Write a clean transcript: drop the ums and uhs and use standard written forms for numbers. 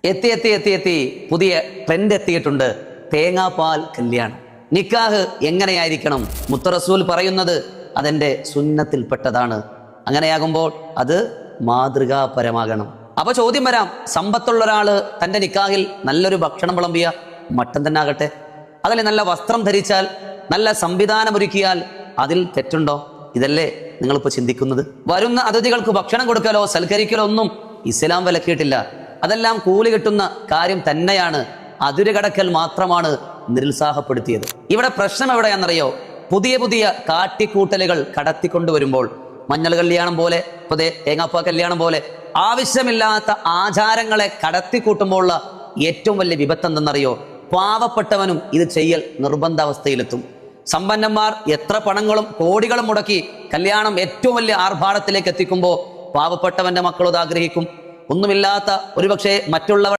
എത്തി എത്തി എത്തി എത്തി പുതിയ ട്രെൻഡ് എത്തിയിട്ടുണ്ട്. തേങ്ങാപ്പാൽ കല്യാണം. നിക്കാഹ് എങ്ങനെയായിരിക്കണം? മുത്തറസൂൽ പറയുന്നത് അതെന്റെ സുന്നത്തിൽപ്പെട്ടതാണ്. അങ്ങനെയാകുമ്പോൾ അത് മാതൃകാപരമാകണം. അപ്പൊ ചോദ്യം വരാം, സമ്പത്തുള്ള ഒരാള് തന്റെ നിക്കാഹിൽ നല്ലൊരു ഭക്ഷണം വിളമ്പിയ, മട്ടൻ തന്നെ ആകട്ടെ, അതിൽ നല്ല വസ്ത്രം ധരിച്ചാൽ, നല്ല സംവിധാനം ഒരുക്കിയാൽ അതിൽ തെറ്റുണ്ടോ? ഇതല്ലേ നിങ്ങളിപ്പോൾ ചിന്തിക്കുന്നത്? വരുന്ന അതിഥികൾക്ക് ഭക്ഷണം കൊടുക്കലോ സൽക്കരിക്കലോ ഒന്നും ഇസ്ലാം വിലക്കിയിട്ടില്ല. അതെല്ലാം കൂലി കിട്ടുന്ന കാര്യം തന്നെയാണ്. അതിരുകടക്കൽ മാത്രമാണ് നിരുത്സാഹപ്പെടുത്തിയത്. ഇവിടെ പ്രശ്നം എവിടെയാണെന്നറിയോ? പുതിയ പുതിയ കാട്ടിക്കൂട്ടലുകൾ കടത്തിക്കൊണ്ടുവരുമ്പോൾ, മഞ്ഞൾ കല്യാണം പോലെ, പുതിയ തേങ്ങാപ്പാ കല്യാണം പോലെ ആവശ്യമില്ലാത്ത ആചാരങ്ങളെ കടത്തിക്കൂട്ടുമ്പോഴുള്ള ഏറ്റവും വലിയ വിപത്ത് എന്തെന്നറിയോ? പാവപ്പെട്ടവനും ഇത് ചെയ്യൽ നിർബന്ധാവസ്ഥയിലെത്തും. സമ്പന്നന്മാർ എത്ര പണങ്ങളും കോടികളും മുടക്കി കല്യാണം ഏറ്റവും വലിയ ആർഭാടത്തിലേക്ക് എത്തിക്കുമ്പോൾ പാവപ്പെട്ടവന്റെ മക്കളത് ആഗ്രഹിക്കും. ഒന്നുമില്ലാത്ത ഒരുപക്ഷെ മറ്റുള്ളവർ